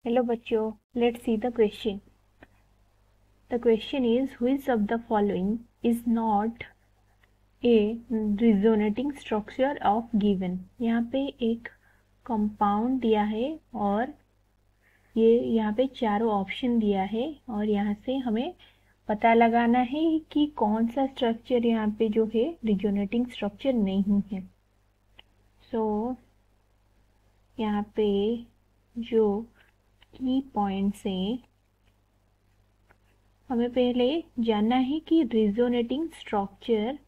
Hello बच्चों, let's see the question. The question is, which of the following is not a resonating structure of given? यहाँ पे एक compound दिया है और ये यहाँ पे चारों ऑप्शन दिया है और यहाँ से हमें पता लगाना है कि कौन सा स्ट्रक्चर यहाँ पे जो है रिजोनेटिंग स्ट्रक्चर नहीं है. सो यहाँ पे जो की पॉइंट्स हैं, हमें पहले जानना है कि रिजोनेटिंग स्ट्रक्चर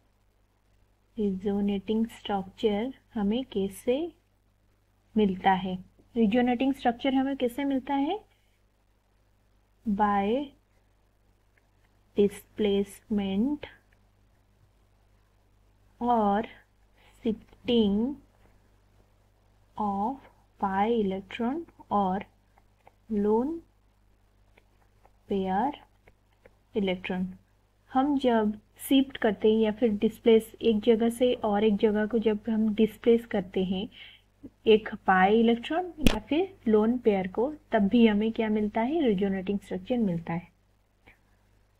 हमें कैसे मिलता है. रिजोनेटिंग स्ट्रक्चर हमें कैसे मिलता है? बाय डिस्प्लेसमेंट और शिफ्टिंग ऑफ पाई इलेक्ट्रॉन और लोन पेयर इलेक्ट्रॉन. हम जब शिफ्ट करते हैं या फिर डिस्प्लेस एक जगह से और एक जगह को जब हम डिस्प्लेस करते हैं एक पाई इलेक्ट्रॉन या फिर लोन पेयर को, तब भी हमें क्या मिलता है? रिजोनेटिंग स्ट्रक्चर मिलता है.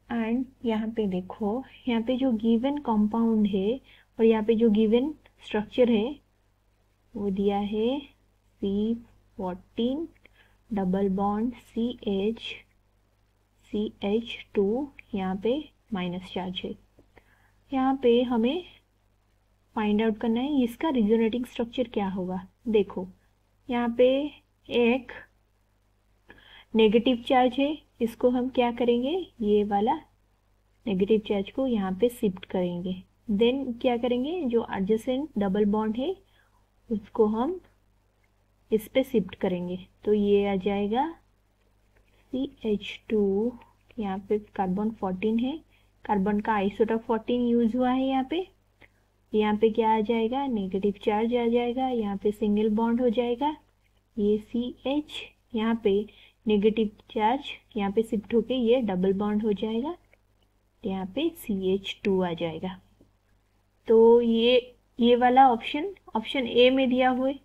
एंड यहाँ पे देखो, यहाँ पे जो गिवन कंपाउंड है और यहाँ पे जो गिवन स्ट्रक्चर है वो दिया है C14 डबल बॉन्ड CH2, यहाँ पे माइनस चार्ज है. यहाँ पे हमें फाइंड आउट करना है इसका रिजोनेटिंग स्ट्रक्चर क्या होगा. देखो यहाँ पे एक नेगेटिव चार्ज है, इसको हम क्या करेंगे, ये वाला नेगेटिव चार्ज को यहाँ पे शिफ्ट करेंगे. देन क्या करेंगे, जो एडजेसेंट डबल बॉन्ड है उसको हम इस पे शिफ्ट करेंगे. तो ये आ जाएगा CH2, यहाँ पे कार्बन 14 है, कार्बन का आइसोटोप 14 यूज हुआ है यहाँ पे. यहाँ पे क्या आ जाएगा, नेगेटिव चार्ज आ जाएगा, यहाँ पे सिंगल बॉन्ड हो जाएगा, ये CH, यहाँ पे नेगेटिव चार्ज यहाँ पे शिफ्ट होके ये डबल बॉन्ड हो जाएगा, यहाँ पे CH2 आ जाएगा. तो ये वाला ऑप्शन ए में दिया हुआ है,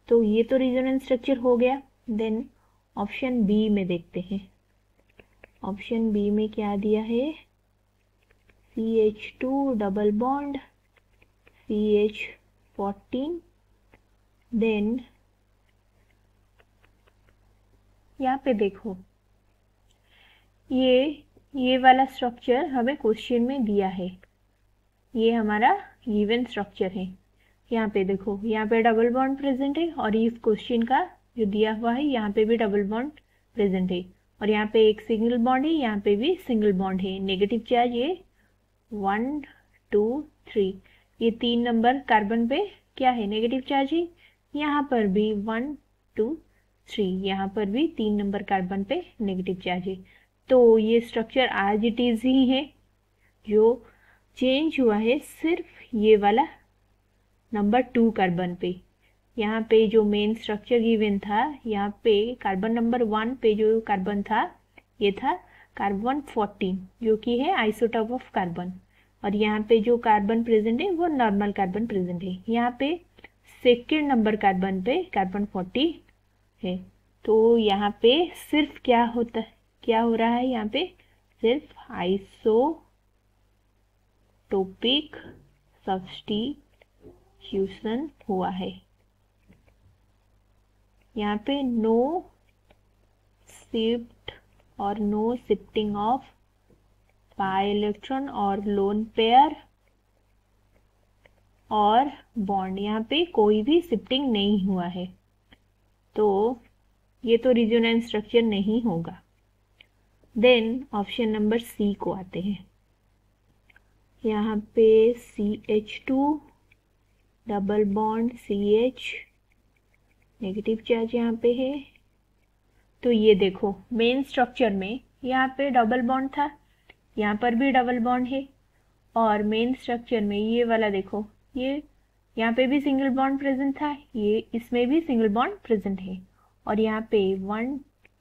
तो ये तो रिजोनेंस स्ट्रक्चर हो गया. देन ऑप्शन बी में देखते हैं. ऑप्शन बी में क्या दिया है, CH2 double bond CH14. Then यहाँ पे देखो, ये वाला स्ट्रक्चर हमें क्वेश्चन में दिया है, ये हमारा गिवन स्ट्रक्चर है. यहाँ पे देखो, यहाँ पे डबल बॉन्ड प्रेजेंट है और इस क्वेश्चन का जो दिया हुआ है यहाँ पे भी डबल बॉन्ड प्रेजेंट है और यहाँ पे एक सिंगल बॉन्ड है, यहाँ पे भी सिंगल बॉन्ड है. नेगेटिव चार्ज ये 1 2 3, ये 3 नंबर कार्बन पे क्या है, नेगेटिव चार्ज है. यहाँ पर भी 1 2 3, यहाँ पर भी 3 नंबर कार्बन पे नेगेटिव चार्ज है. तो ये स्ट्रक्चर आज इट इज ही है. जो चेंज हुआ है सिर्फ ये वाला नंबर 2 कार्बन पे. यहाँ पे जो मेन स्ट्रक्चर गिवन था, यहाँ पे कार्बन नंबर 1 पे जो कार्बन था ये था कार्बन 14, जो कि है आइसोटोप ऑफ कार्बन. और यहाँ पे जो कार्बन प्रेजेंट है वो नॉर्मल कार्बन प्रेजेंट है. यहाँ पे सेकेंड नंबर कार्बन पे कार्बन 40 है. तो यहाँ पे सिर्फ क्या हो रहा है, यहाँ पे सिर्फ आइसोटोपिक सब्स्टिट्यूशन हुआ है. यहाँ पे नो शिफ्ट और no shifting of pi electron और लोन पेयर और बॉन्ड, यहाँ पे कोई भी शिफ्टिंग नहीं हुआ है. तो ये तो रिजोनेंस स्ट्रक्चर नहीं होगा. देन ऑप्शन नंबर सी को आते हैं. यहाँ पे CH2 double bond CH, negative charge यहाँ पे है. तो ये देखो, मेन स्ट्रक्चर में यहाँ पे डबल बॉन्ड था, यहाँ पर भी डबल बॉन्ड है और मेन स्ट्रक्चर में ये वाला देखो, ये यहाँ पे भी सिंगल बॉन्ड प्रेजेंट था, ये इसमें भी सिंगल बॉन्ड प्रेजेंट है. और यहाँ पे 1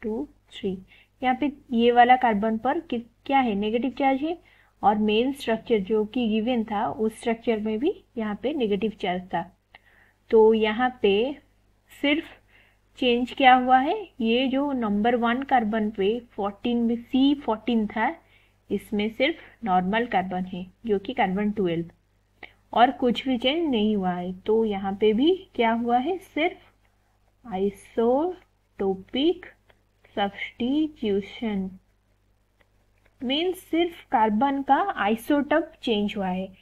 2 3, यहाँ पे ये वाला कार्बन पर क्या है, नेगेटिव चार्ज है. और मेन स्ट्रक्चर जो कि गिवन था उस स्ट्रक्चर में भी यहाँ पे नेगेटिव चार्ज था. तो यहाँ पे सिर्फ चेंज क्या हुआ है, ये जो नंबर 1 कार्बन पे 14 में C14 था, इसमें सिर्फ नॉर्मल कार्बन है जो कि कार्बन 12, और कुछ भी चेंज नहीं हुआ है। तो यहाँ पे भी क्या हुआ है, सिर्फ आइसोटोपिक सब्स्टिट्यूशन, मीन्स सिर्फ कार्बन का आइसोटोप चेंज हुआ है,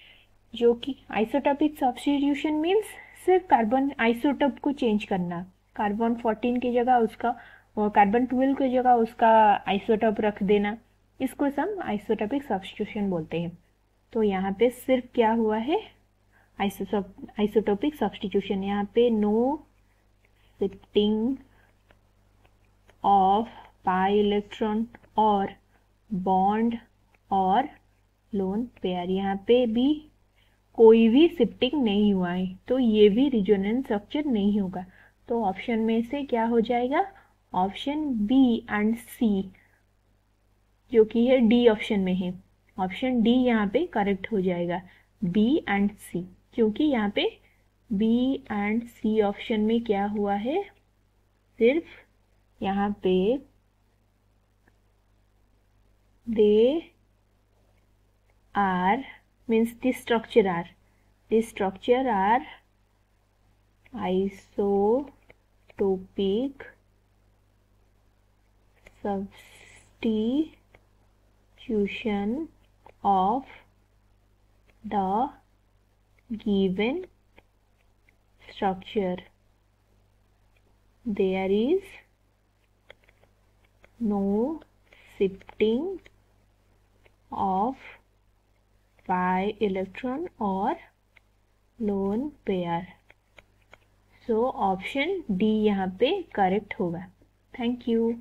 जो कि आइसोटोपिक सब्स्टिट्यूशन मीन्स सिर्फ कार्बन आइसोटोप को चेंज करना, कार्बन 14 की जगह उसका, कार्बन 12 की जगह उसका आइसोटोप रख देना, इसको हम आइसोटोपिक सब्स्टिट्यूशन बोलते हैं। तो यहाँ पे सिर्फ क्या हुआ है, आइसोटोपिक सब्स्टिट्यूशन। यहाँ पे no shifting of pi electron और बॉन्ड और लोन पेयर, यहाँ पे भी कोई भी शिफ्टिंग नहीं हुआ है, तो ये भी रिजोनेंस स्ट्रक्चर नहीं होगा। तो ऑप्शन में से क्या हो जाएगा, ऑप्शन बी एंड सी, जो कि है डी ऑप्शन में है, ऑप्शन डी यहाँ पे करेक्ट हो जाएगा, बी एंड सी, क्योंकि यहाँ पे बी एंड सी ऑप्शन में क्या हुआ है, सिर्फ यहाँ पे they are means this structure are isotopic substitution of the given structure. There is no shifting of pi electron or lone pair. So option D यहाँ पे करेक्ट होगा। Thank you.